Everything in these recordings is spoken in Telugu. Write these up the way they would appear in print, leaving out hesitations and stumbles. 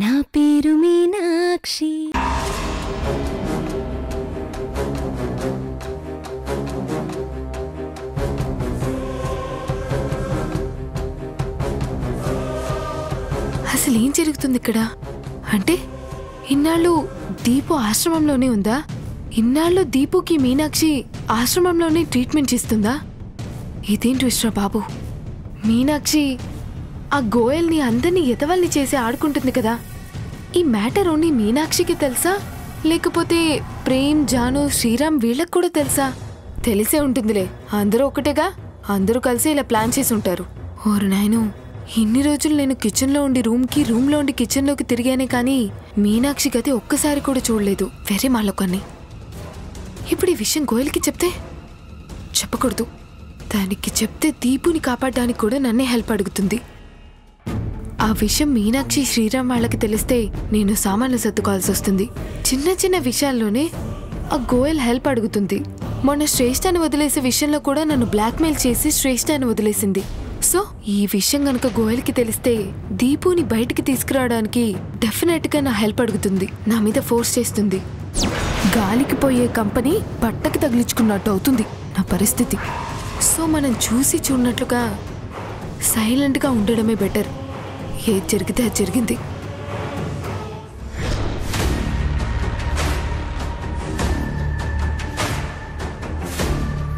నా పేరు మీనాక్షి. అసలు ఏం జరుగుతుంది ఇక్కడ? అంటే ఇన్నాళ్ళు దీపు ఆశ్రమంలోనే ఉందా? ఇన్నాళ్ళు దీపుకి మీనాక్షి ఆశ్రమంలోనే ట్రీట్మెంట్ చేస్తుందా? ఇదేం ట్విస్ట్రా బాబు. మీనాక్షి ఆ గోయల్ని అందరినీ ఎతవల్ని చేసి ఆడుకుంటుంది కదా. ఈ మ్యాటర్ ఓన్లీ మీనాక్షికి తెలుసా, లేకపోతే ప్రేమ్, జాను, శ్రీరామ్ వీళ్ళకి కూడా తెలుసా? తెలిసే ఉంటుందిలే, అందరూ ఒకటేగా. అందరూ కలిసి ఇలా ప్లాన్ చేసి ఉంటారు. ఓరు నాయను, ఇన్ని రోజులు నేను కిచెన్లో ఉండి రూమ్లో ఉండి కిచెన్లోకి తిరిగానే కానీ మీనాక్షి గది ఒక్కసారి కూడా చూడలేదు. వెరీ మాలోకాన్ని. ఇప్పుడు ఈ విషయం గోయల్కి చెప్తే? చెప్పకూడదు. దానికి చెప్తే దీపుని కాపాడడానికి కూడా నన్నే హెల్ప్ అడుగుతుంది. ఆ విషయం మీనాక్షి, శ్రీరామ్ వాళ్ళకి తెలిస్తే నేను సామాన్లు సర్దుకోవాల్సి వస్తుంది. చిన్న చిన్న విషయాల్లోనే ఆ గోయల్ హెల్ప్ అడుగుతుంది. మొన్న శ్రేష్ఠాన్ని వదిలేసే విషయంలో కూడా నన్ను బ్లాక్మెయిల్ చేసి శ్రేష్ఠాన్ని వదిలేసింది. సో ఈ విషయం గనక గోయల్కి తెలిస్తే దీపుని బయటికి తీసుకురావడానికి డెఫినెట్గా నా హెల్ప్ అడుగుతుంది. నా మీద ఫోర్స్ చేస్తుంది. గాలికి పోయే కంపెనీ బట్టకి తగిలించుకున్నట్టు అవుతుంది నా పరిస్థితి. సో మనం చూసి చూడనట్లుగా సైలెంట్గా ఉండడమే బెటర్. ఏది జరిగితే అది జరిగింది.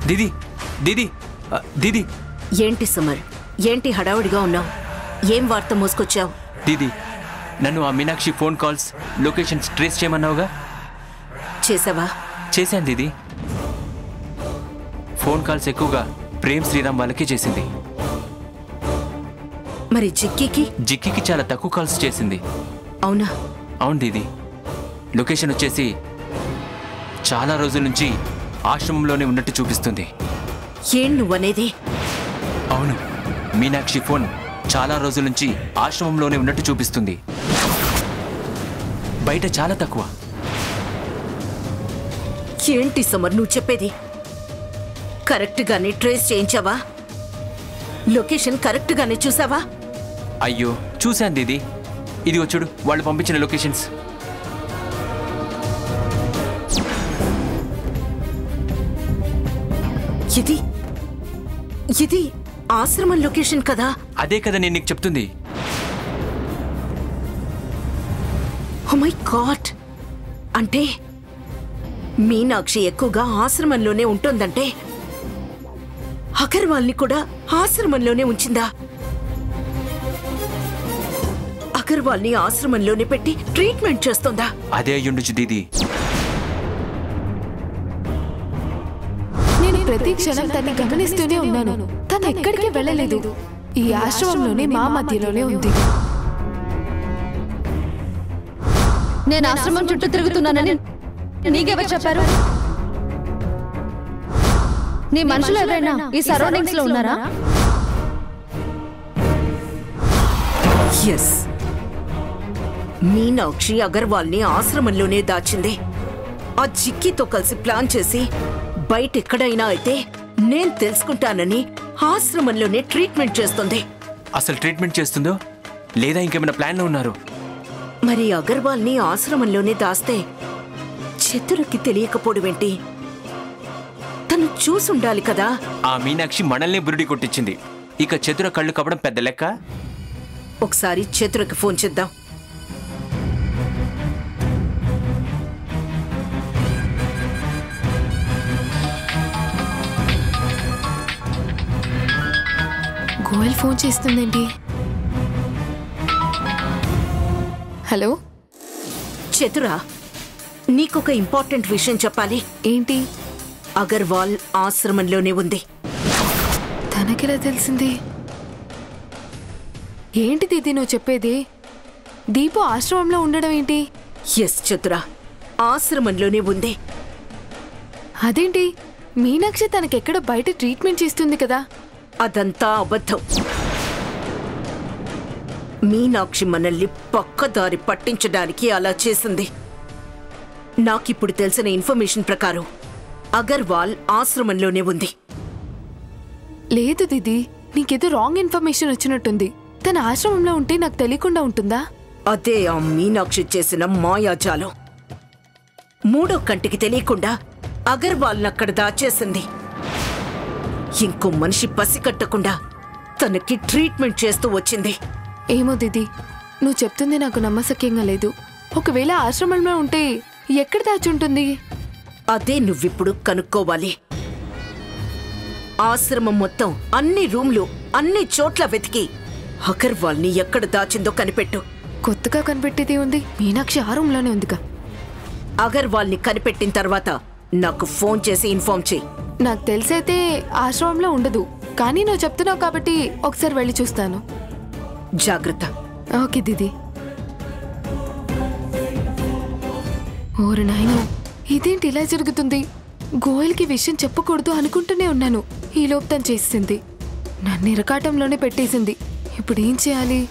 దీదీ దీదీ దీదీ. ఏంటి సుమర్, ఏంటి హడావుడిగా ఉన్నావు? ఏం వార్త మోసుకొచ్చావు? దీదీ, నన్ను ఆ Meenakshi phone calls, locations trace చేయమన్నావుగా, చేసావా? చేశాను దీదీ. ఫోన్ కాల్స్ ఎక్కువగా ప్రేమ్, శ్రీరామ్ వాళ్ళకి చేసింది. మరి జిక్కికి చాలా తక్కువ కాల్స్ చేసింది. అవునా? అవును దీదీ. లొకేషన్ వచ్చేసి చాలా రోజుల నుంచి ఆశ్రమంలోనే ఉన్నట్టు చూపిస్తుంది. ఏం నువ్వనేది? అవును, మీనాక్షి ఫోన్ చాలా రోజుల నుంచి ఆశ్రమంలోనే ఉన్నట్టు చూపిస్తుంది. బయట చాలా తక్కువ. ఏంటి సమర్ నువ్వు చెప్పేది? కరెక్ట్ గానే ట్రేస్ చేయించావా? లొకేషన్ కరెక్ట్ గానే చూసావా? అయ్యో, చూశాను దీదీ. ఇది వచ్చుడు వాళ్ళు పంపించిన లొకేషన్స్. ఇది ఆశ్రమం లొకేషన్ కదా? అదే కదా నేను నీకు చెప్తుంది. Oh my god! అంటే మీనాక్షి ఎక్కువగా ఆశ్రమంలోనే ఉంటుందంటే అగర్వాల్ని కూడా ఆశ్రమంలోనే ఉంచిందా? అగర్వాల్ని ఆశ్రమంలోనే పెట్టి ట్రీట్మెంట్ చేస్తుందా? అదే అయ్యుండొచ్చు దీదీ. నేను ప్రతి క్షణం తన్ని గమనిస్తూనే ఉన్నాను. తను ఎక్కడికి వెళ్ళలేదు. ఈ ఆశ్రమంలోనే మా మధ్యలోనే ఉంది. నేను ఆశ్రమం చుట్టూ తిరుగుతున్నానని నీకెవరు చెప్పారు? నీ మనుషులు ఎవరైనా ఈ సరౌండింగ్స్ లో ఉన్నారా? ఎస్, మీనాక్షి అగర్వాల్ని ఆశ్రమంలోనే దాచింది. ఆ జిక్కితో కలిసి ప్లాన్ చేసి బయట ఎక్కడైనా అయితే నేను తెలుసుకుంటానని ఆశ్రమంలోనే ట్రీట్మెంట్ చేస్తుంది. అసలు ట్రీట్మెంట్ చేస్తుందో లేదా ఇంకేమైనా ప్లాన్లో ఉన్నారు? మరి అగర్వాల్ని ఆశ్రమంలోనే దాస్తే చతురకి తెలియకపోవడమేంటి? తను చూసుండాలి కదా. ఆ మీనాక్షి మనల్ని బురుడి కొట్టించింది. ఇక చతుర కళ్ళు కప్పడం పెద్ద లెక్క. ఒకసారి చతురకి ఫోన్ చేద్దాం. గోయల్ ఫోన్ చేస్తుందేంటి? హలో చతురా, నీకొక ఇంపార్టెంట్ విషయం చెప్పాలి. ఏంటి? అగర్వాల్ ఆశ్రమంలోనే ఉంది. తనకెలా తెలిసింది? ఏంటిది ఇది నువ్వు చెప్పేది? దీపు ఆశ్రమంలో ఉండడం ఏంటి? ఎస్ చతురా, ఆశ్రమంలోనే ఉంది. అదేంటి? మీనాక్షి తనకెక్కడ బయట ట్రీట్మెంట్ చేస్తుంది కదా? అదంతా అబద్ధం. మీనాక్షి మనల్ని పక్కదారి పట్టించడానికి అలా చేసింది. నాకిప్పుడు తెలిసిన ఇన్ఫర్మేషన్ ప్రకారం అగర్వాల్ ఆశ్రమంలోనే ఉంది. లేదు దీదీ, నీకేదో రాంగ్ ఇన్ఫర్మేషన్ వచ్చినట్టుంది. తన ఆశ్రమంలో ఉంటే నాకు తెలియకుండా ఉంటుందా? అదే ఆ మీనాక్షి చేసిన మాయాజాలం. మూడో కంటికి తెలియకుండా అగర్వాల్నక్కడ దాచేసింది. ఇంకో మనిషి పసికట్టకుండా తనకి ట్రీట్మెంట్ చేస్తూ వచ్చింది. ఏమో దీది, నువ్వు చెప్తుంది నాకు నమ్మశక్యంగా లేదు. ఒకవేళ ఆశ్రమంలో ఉంటే ఎక్కడ దాచుంటుంది? అదే నువ్విప్పుడు కనుక్కోవాలి. ఆశ్రమం మొత్తం అన్ని రూమ్లు అన్ని చోట్ల వెతికి అగర్వాల్ని ఎక్కడ దాచిందో కనిపెట్టు. కొత్తగా కనిపెట్టేది ఉంది. మీనాక్షి ఆ రూమ్లోనే ఉందిగా. అగర్వాల్ని కనిపెట్టిన తర్వాత నాకు ఫోన్ చేసి ఇన్ఫార్మ్ చెయ్యి. నాకు తెలిసైతే ఆశ్రమంలో ఉండదు, కానీ నువ్వు చెప్తున్నావు కాబట్టి ఒకసారి వెళ్ళి చూస్తాను. జాగ్రత్త. ఓకే దీది. ఓరు నాయనో, ఇదేంటి ఇలా జరుగుతుంది? గోయల్కి విషయం చెప్పకూడదు అనుకుంటూనే ఉన్నాను. ఈ లోపు తను చేసింది. నన్ను ఇరకాటంలోనే పెట్టేసింది. ఇప్పుడు ఏం చేయాలి?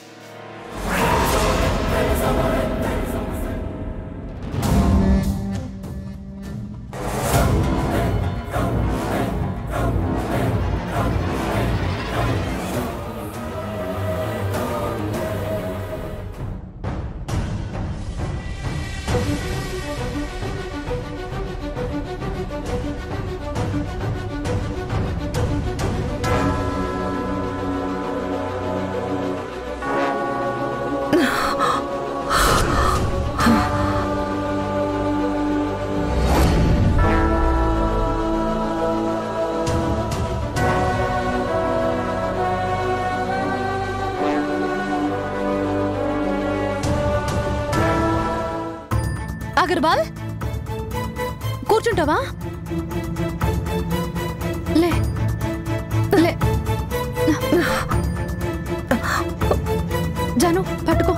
అగర్వాల్, కూర్చుంటావా? లే లే. జాను, పట్టుకో.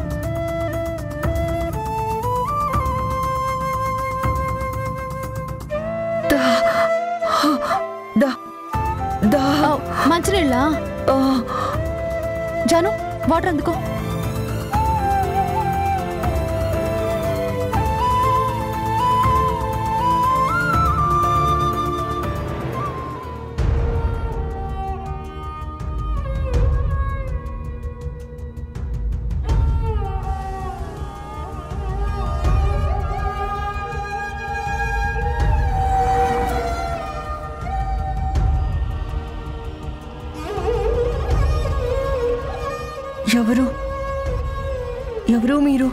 మంచినీళ్ళ? జాను, వాటర్ అందుకో. ఎవరు మీరు?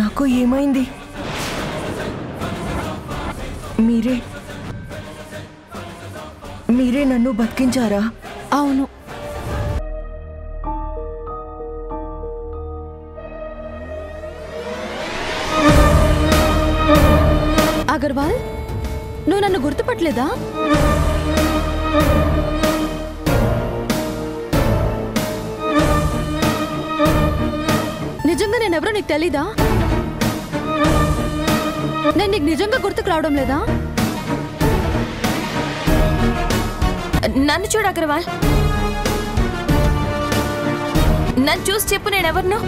నాకు ఏమైంది? మీరే నన్ను బతికించారా? అవును. అగర్వాల్, నువ్వు నన్ను గుర్తుపట్టలేదా? నిజంగా నేనెవరో నీకు తెలీదా? నేను నీకు నిజంగా గుర్తుకు రావడం లేదా? నన్ను చూడు అగర్వాల్, నన్ను చూసి చెప్పు నేనెవరినో.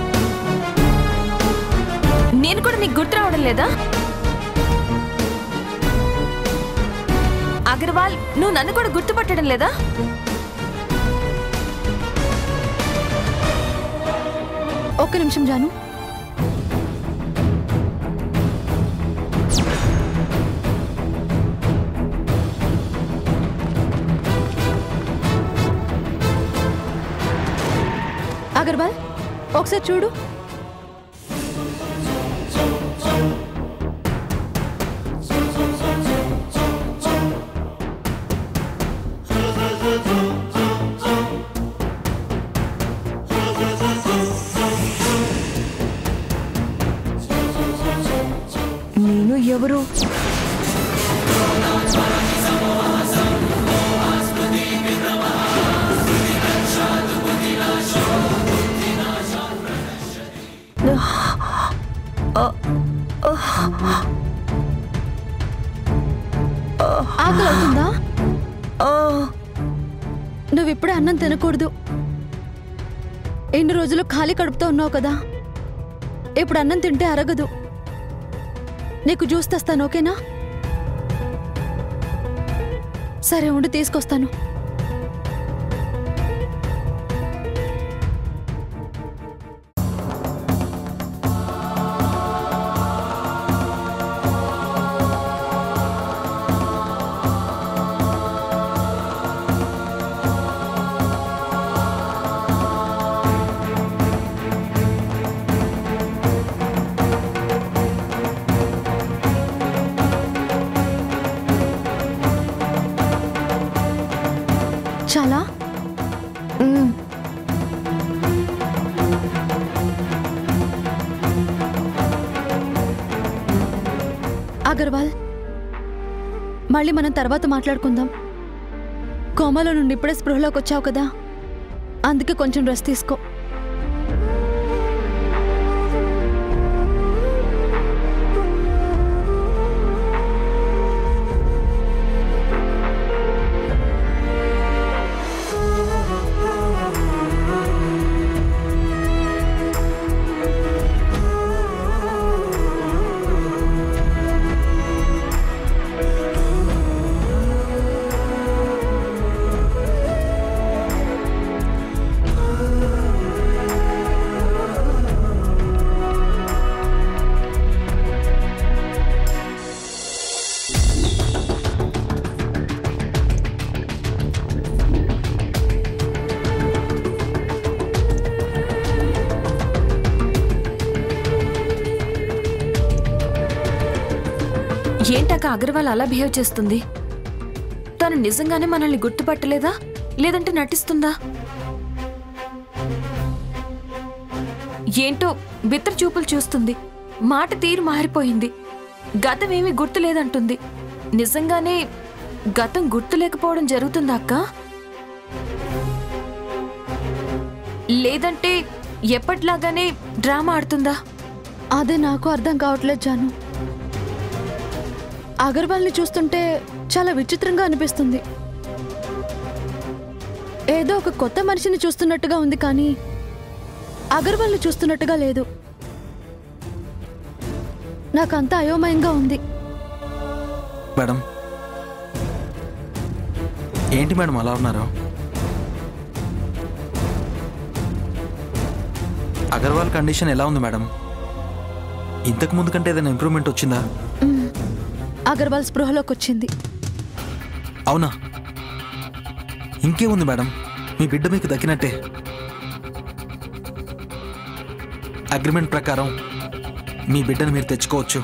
నేను కూడా నీకు గుర్తు రావడం లేదా? అగర్వాల్, నువ్వు నన్ను కూడా గుర్తుపట్టడం లేదా? ఒక్క నిమిషం జాను. అగర్వాల్, ఒకసారి చూడు. నేను ఎవరు? ఆకలి అవుతుందా? నువ్విప్పుడే అన్నం తినకూడదు. ఎన్ని రోజులు ఖాళీ కడుపుతో ఉన్నావు కదా, ఇప్పుడు అన్నం తింటే అరగదు. నీకు జ్యూస్ తెస్తాను, ఓకేనా? సరే ఉండి తీసుకొస్తాను. చాలా అగర్వాల్, మళ్ళీ మనం తర్వాత మాట్లాడుకుందాం. కోమాలో నుండి ఇప్పుడే స్పృహలోకి వచ్చావు కదా, అందుకే కొంచెం రెస్ట్ తీసుకో. ఏంటక్క అగర్వాల్ అలా బిహేవ్ చేస్తుంది? తను నిజంగానే మనల్ని గుర్తుపట్టలేదా, లేదంటే నటిస్తుందా? ఏంటో బిత్తర చూపులు చూస్తుంది, మాట తీరు మారిపోయింది, గతమేమీ గుర్తులేదంటుంది. నిజంగానే గతం గుర్తు లేకపోవడం జరుగుతుందా అక్క? లేదంటే ఎప్పటిలాగానే డ్రామా ఆడుతుందా? అదే నాకు అర్థం కావట్లేదు జాను. అగర్వాల్ని చూస్తుంటే చాలా విచిత్రంగా అనిపిస్తుంది. ఏదో ఒక కొత్త మనిషిని చూస్తున్నట్టుగా ఉంది, కానీ అగర్వాల్ని చూస్తున్నట్టుగా లేదు. నాకంతా అయోమయంగా ఉంది. మేడం, ఏంటి మేడం అలా ఉన్నారు? అగర్వాల్ కండిషన్ ఎలా ఉంది మేడం? ఇంతకు ముందు కంటే ఏదైనా ఇంప్రూవ్మెంట్ వచ్చిందా? అగర్వాల్ స్పృహలోకి వచ్చింది. అవునా? ఇంకే ఉంది మేడం, మీ బిడ్డ మీకు దక్కినట్టే. అగ్రిమెంట్ ప్రకారం మీ బిడ్డను మీరు తెచ్చుకోవచ్చు,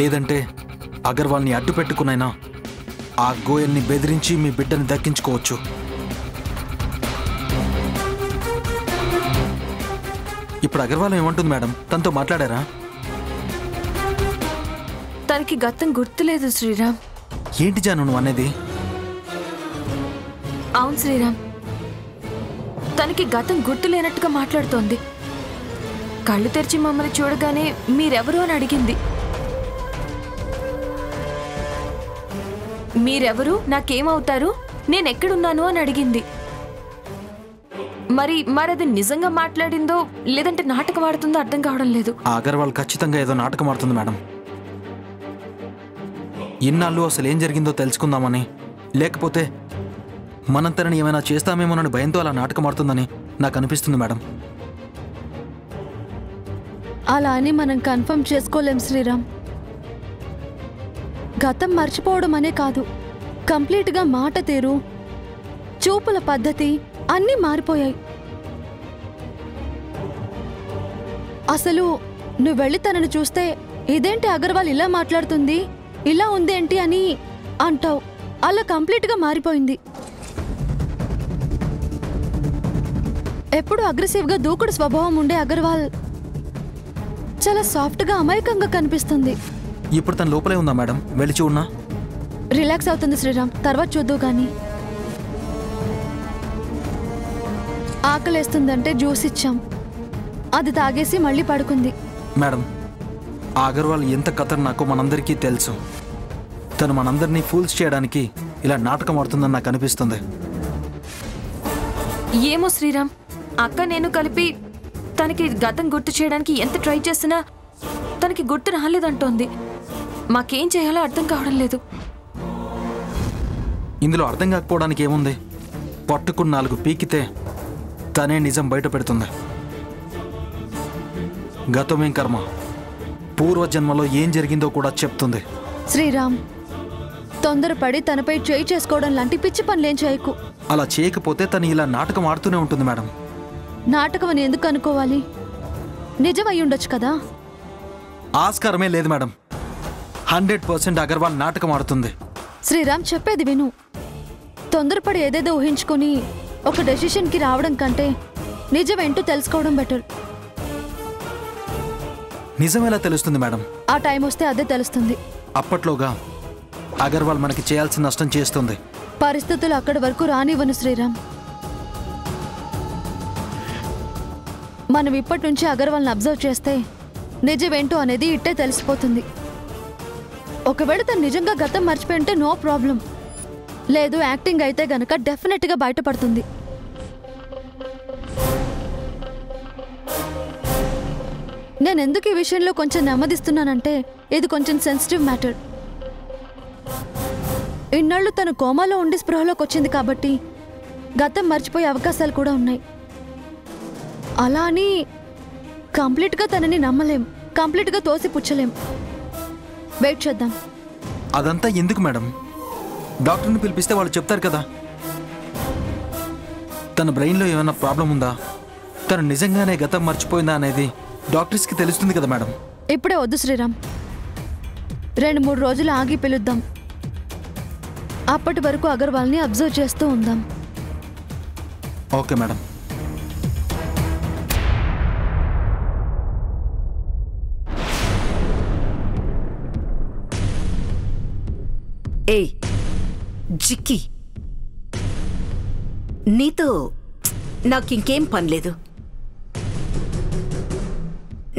లేదంటే అగర్వాల్ని అడ్డు పెట్టుకునైనా ఆ గోయల్ని బెదిరించి మీ బిడ్డని దక్కించుకోవచ్చు. ఇప్పుడు అగర్వాల్ ఏమంటుంది మేడం? తనతో మాట్లాడారా? తనకి గతం గుర్తులేదు శ్రీరామ్. ఏంటి జాను నువ్వు అనేది? అవును శ్రీరామ్, తనకి గతం గుర్తు లేనట్టుగా మాట్లాడుతోంది. కళ్ళు తెరిచి మమ్మల్ని చూడగానే మీరెవరు అని అడిగింది. మీరెవరు, నాకేమవుతారు, నేనెక్కడున్నాను అని అడిగింది. మరది నిజంగా మాట్లాడిందో లేదంటే నాటకం ఆడుతుందో అర్థం కావడం లేదు. ఆ అగర్వాల్ ఖచ్చితంగా ఏదో నాటకం ఆడుతుంది మేడం. ఇన్నాళ్ళు అసలు ఏం జరిగిందో తెలుసుకుందామని, లేకపోతే మనం తనని ఏమైనా చేస్తామేమోనని భయంతో అలా నాటకం ఆడుతుందని నాకు అనిపిస్తుంది మేడం. అలా అని మనం కన్ఫర్మ్ చేసుకోలేం శ్రీరామ్. గతం మర్చిపోవడం అనే కాదు, కంప్లీట్గా మాట తీరు, చూపుల పద్ధతి అన్నీ మారిపోయాయి. అసలు నువ్వు వెళ్ళి తనని చూస్తే ఇదేంటి అగర్వాల్ ఇలా మాట్లాడుతుంది, ఇలా ఉందేంటి అని అంటావు. అలా కంప్లీట్గా మారిపోయింది. ఎప్పుడు అగ్రెసివ్గా దూకుడు స్వభావం ఉండే అగర్వాల్ చాలా సాఫ్ట్గా అమాయకంగా కనిపిస్తుంది. ఇప్పుడు తన లోపలే ఉందా మేడం? వెళ్ళి చూడనా? రిలాక్స్ అవుతుంది శ్రీరామ్, తర్వాత చూద్దు కానీ. ఆకలేస్తుందంటే జ్యూస్ ఇచ్చాం, అది తాగేసి మళ్ళీ పడుకుంది. మేడం, ఆ అగర్వాల్ ఎంత ఖతర్నాకో మనందరికీ తెలుసు. తను మనందరినీ ఫూల్స్ చేయడానికి ఇలా నాటకం ఆడుతుందని నాకు అనిపిస్తుంది. ఏమో శ్రీరామ్, అక్క నేను కలిపి తనకి గతం గుర్తు చేయడానికి ఎంత ట్రై చేసినా తనకి గుర్తు రాలేదంటోంది. మాకేం చేయాలో అర్థం కావడం లేదు. ఇందులో అర్థం కాకపోవడానికి ఏముంది? పట్టుకున్న 4 పీకితే తనే నిజం బయట పెడుతుంది. గతమేం కర్మ, పూర్వజన్మలో ఏం జరిగిందో కూడా చెప్తుంది. శ్రీరామ్, తొందరపడి తనపై చేయి చేసుకోవడం లాంటి పిచ్చి పనులేం చేయకు. అలా చేయకపోతే తను ఇలా నాటకం ఆడుతూనే ఉంటుంది మేడం. నాటకం అని ఎందుకు అనుకోవాలి? నిజం అయి ఉండొచ్చు కదా. ఆస్కారమే లేదు మేడం. 100% అగర్వాల్ నాటకం ఆడుతుంది. శ్రీరామ్, చెప్పేది విను. తొందరపడి ఏదేదో ఊహించుకొని ఒక డెసిషన్కి రావడం కంటే నిజమేంటో తెలుసుకోవడం బెటర్. నిజం ఎలా తెలుస్తుంది మేడం? ఆ టైం వస్తే అదే తెలుస్తుంది. అప్పట్లోగా అగర్వాల్ మనకి చేయాల్సిన నష్టం చేస్తుంది. పరిస్థితులు అక్కడి వరకు రానివ్వను శ్రీరామ్. మనం ఇప్పటి నుంచి అగర్వాల్ని అబ్జర్వ్ చేస్తే నిజమేంటో అనేది ఇట్టే తెలిసిపోతుంది. ఒకవేళ తను నిజంగా గతం మర్చిపోయి ఉంటే నో ప్రాబ్లం. లేదు యాక్టింగ్ అయితే గనక డెఫినెట్గా బయటపడుతుంది. నేను ఎందుకు ఈ విషయంలో కొంచెం నెమ్మదిస్తున్నానంటే ఇది కొంచెం సెన్సిటివ్ మ్యాటర్. ఇన్నాళ్ళు తను కోమాలో ఉండి స్పృహలోకి వచ్చింది కాబట్టి గతం మర్చిపోయే అవకాశాలు కూడా ఉన్నాయి. అలా అని కంప్లీట్గా తనని నమ్మలేం, కంప్లీట్గా తోసిపుచ్చలేం. వెయిట్ చేద్దాం. అదంతా ఎందుకు మేడం? డాక్టర్ని పిలిపిస్తే వాళ్ళు చెప్తారు కదా. తన బ్రెయిన్లో ఏమైనా ప్రాబ్లం ఉందా, తను నిజంగానే గతం మర్చిపోయిందా అనేది డాక్టర్స్కి తెలుస్తుంది కదా మేడం. ఇప్పుడే వద్దు శ్రీరామ్, 2-3 రోజులు ఆగి పిలుద్దాం. అప్పటి వరకు అగర్వాల్ని అబ్జర్వ్ చేస్తూ ఉందాం. Okay madam. ఏయ్ జిక్కి, నీతో నాకింకేం పనిలేదు.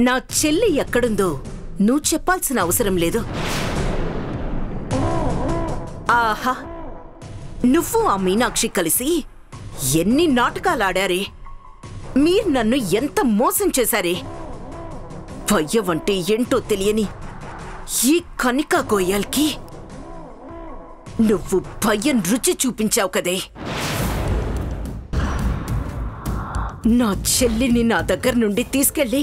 నా చెల్లి ఎక్కడుందో నువ్వు చెప్పాల్సిన అవసరం లేదు. ఆహా, నువ్వు ఆ మీనాక్షి కలిసి ఎన్ని నాటకాలాడారే. మీరు నన్ను ఎంత మోసం చేశారే. భయం అంటే ఏంటో తెలియని ఈ కనికా గోయల్కి నువ్వు భయం రుచి చూపించావు కదే. నా చెల్లిని నా దగ్గర నుండి తీసుకెళ్ళి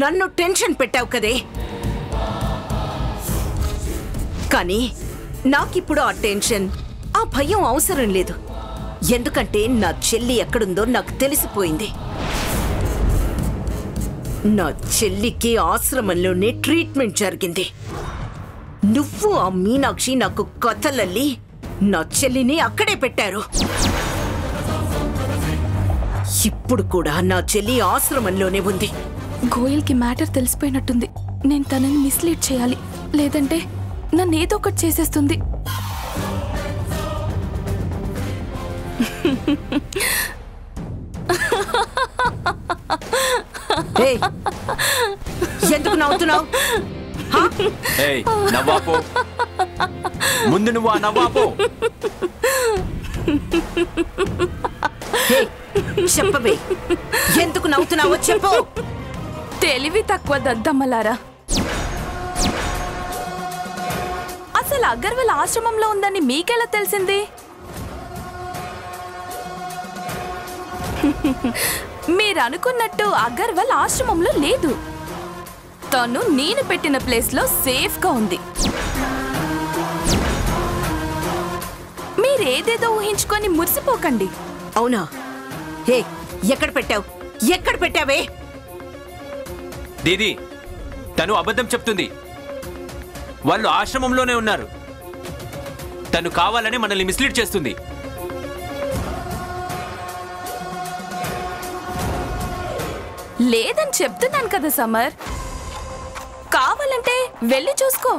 నన్ను టెన్షన్ పెట్టావు కదే. కానీ నాకిప్పుడు ఆ టెన్షన్, ఆ భయం అవసరం లేదు. ఎందుకంటే నా చెల్లి ఎక్కడుందో నాకు తెలిసిపోయింది. నా చెల్లికి ఆశ్రమంలోనే ట్రీట్మెంట్ జరిగింది. నువ్వు ఆ మీనాక్షి నాకు కథలల్లి నా చెల్లిని అక్కడే పెట్టారు. ఇప్పుడు కూడా నా చెల్లి ఆశ్రమంలోనే ఉంది. గోయల్కి మ్యాటర్ తెలిసిపోయినట్టుంది. నేను తనని మిస్లీడ్ చేయాలి, లేదంటే నన్ను ఏదో ఒకటి చేసేస్తుంది. ఏయ్, ఎందుకు నవ్వుతున్నావు? ఏయ్, నవ్వాపు. ముందు నువ్వు ఆ నవ్వాపు. చెప్పవే, ఎందుకు నవ్వుతున్నావో చెప్పు. తెలివి తక్కువ దద్దమ్మలారా. అసలు అగర్వాల్ ఆశ్రమంలో ఉందని మీకెలా తెలిసింది? మీరు అనుకున్నట్టు అగర్వాల్ ఆశ్రమంలో లేదు. తను నేను పెట్టిన ప్లేస్లో సేఫ్గా ఉంది. మీరేదేదో ఊహించుకొని మురిసిపోకండి. అవునా? హే, ఎక్కడ పెట్టావు? ఎక్కడ పెట్టావే? దీది, తను అబద్ధం చెప్తుంది. వాళ్ళు ఆశ్రమంలోనే ఉన్నారు. తను కావాలని మనల్ని మిస్లీడ్ చేస్తుంది. లేదని చెప్తున్నాను కదా సమర్. కావాలంటే వెళ్ళి చూసుకో.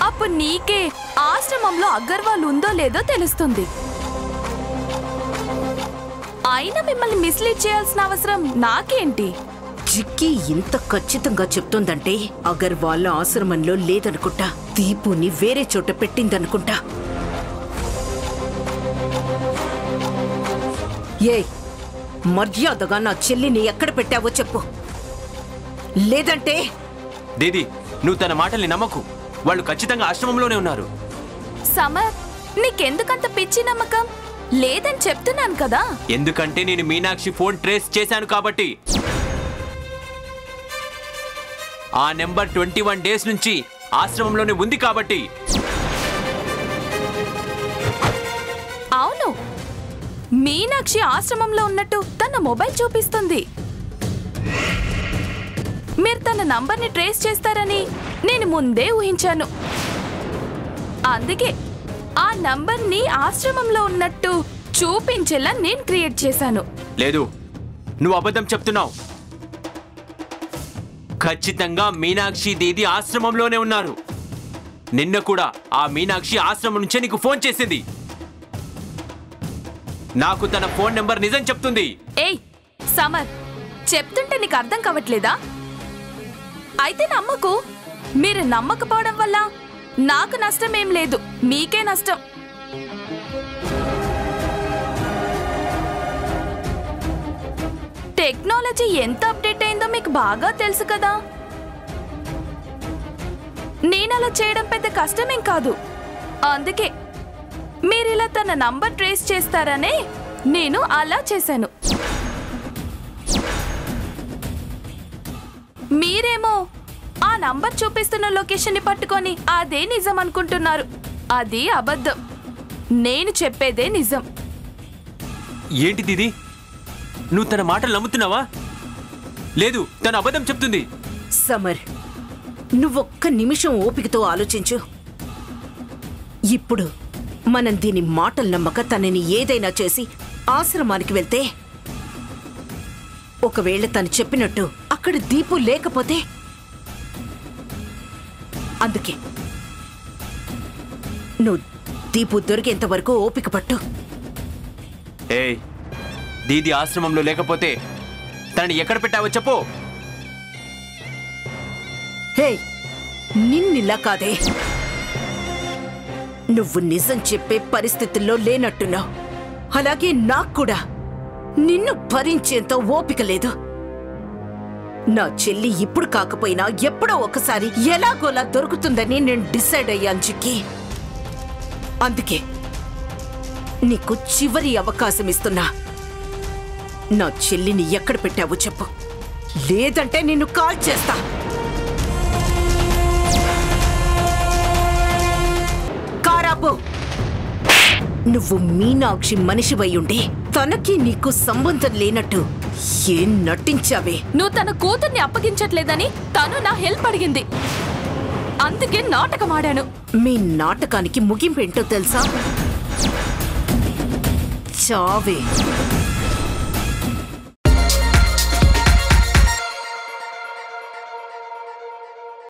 అప్పుడు నీకే ఆశ్రమంలో అగర్వాల్ ఉందో లేదో తెలుస్తుంది. అయినా మిమ్మల్ని మిస్లీడ్ చేయాల్సిన అవసరం నాకేంటి? జిక్కి ఇంత ఖచ్చితంగా చెప్తోందంటే అగర్వాల్ ఆశ్రమంలో లేదనుకుంటా. దీపుని వేరే చోట పెట్టిందనుకుంటా. ఏ మర్యాదగా నా చెల్లిని ఎక్కడ పెట్టావో చెప్పు, లేదంటే దీది, నువ్వు తన మాటల్ని నమ్మకు. వాళ్ళు ఖచ్చితంగా ఆశ్రమంలోనే ఉన్నారు. సమర్, నీకెందుకంత పిచ్చి నమ్మకం? లేదని చెప్తున్నాను కదా. ఎందుకంటే నేను మీనాక్షి ఫోన్ ట్రేస్ చేశాను కాబట్టి. ఆ నెంబర్ 21 డేస్ నుంచి ఆశ్రమంలోనే ఉంది కాబట్టి. అవును, మీనాక్షి ఆశ్రమంలో ఉన్నట్టు తన మొబైల్ చూపిస్తుంది. మీరు తన నంబర్ని ట్రేస్ చేస్తారని నేను ముందే ఊహించాను. అందుకే ఆ నంబర్ని ఆశ్రమంలో ఉన్నట్టు చూపించేలా నేను క్రియేట్ చేశాను. లేదు, నువ్వు అబద్ధం చెప్తున్నావు. ఖచ్చితంగా మీనాక్షి దీది ఆశ్రమంలోనే ఉన్నారు. నిన్న కూడా ఆ మీనాక్షి ఆశ్రమం నుంచే నీకు ఫోన్ చేసింది. నాకు తన ఫోన్ నెంబర్ నిజం చెప్తుంది. ఏయ్ సమర్, చెప్తుంటే నీకు అర్థం కావట్లేదా? అయితే నమ్మకు. మీరు నమ్మకపోవడం వల్ల నాకు నష్టం ఏం లేదు, మీకే నష్టం. టెక్నాలజీ ఎంత అప్డేట్ అయిందో మీకు బాగా తెలుసు కదా. నేను అలా చేయడం పెద్ద కష్టమేం కాదు. అందుకే మీరిలా తన నంబర్ ట్రేస్ చేస్తారనే నేను అలా చేశాను. మీరేమో ఆ నంబర్ చూపిస్తున్న లొకేషన్ ని పట్టుకొని అదే నిజం అనుకుంటున్నారు. అది అబద్ధం. నేను చెప్పేదే నిజం. ఏంటి దీది, నువ్వు తన మాటలు నమ్ముతున్నావా? లేదు, తన అబద్ధం చెప్తుంది. సమర్, నువ్వొక్క నిమిషం ఓపికతో ఆలోచించు. ఇప్పుడు మనం దీని మాటలు నమ్మక తనని ఏదైనా చేసి ఆశ్రమానికి వెళ్తే, ఒకవేళ తను చెప్పినట్టు అక్కడ దీపు లేకపోతే, అందుకే నువ్వు దీపు దొరికేంత వరకు ఓపిక పట్టు. ఏయ్, దీది ఆశ్రమంలో లేకపోతే తనని ఎక్కడ పెట్టావో చెప్పు. హే, నిన్నిలా కాదే. నువ్వు నిజం చెప్పే పరిస్థితుల్లో లేనట్టున్నావు. అలాగే నాకు కూడా నిన్ను భరించేంత ఓపిక లేదు. నా చెల్లి ఇప్పుడు కాకపోయినా ఎప్పుడో ఒకసారి ఎలాగోలా దొరుకుతుందని నేను డిసైడ్ అయ్యాను చిక్కి. అందుకే నీకు చివరి అవకాశం ఇస్తున్నా. నా చెల్లిని ఎక్కడ పెట్టావో చెప్పు, లేదంటే నిన్ను కాల్ చేస్తా. కారాపు. నువ్వు మీనాక్షి మనిషివై ఉండి తనకి నీకు సంబంధం లేనట్టు ఏం నటించావే? నువ్వు తన కూతుర్ని అప్పగించట్లేదని తను నా హెల్ప్ అడిగింది. అందుకే నాటకం ఆడాను. మీ నాటకానికి ముగింపు ఏంటో తెలుసా? చావే.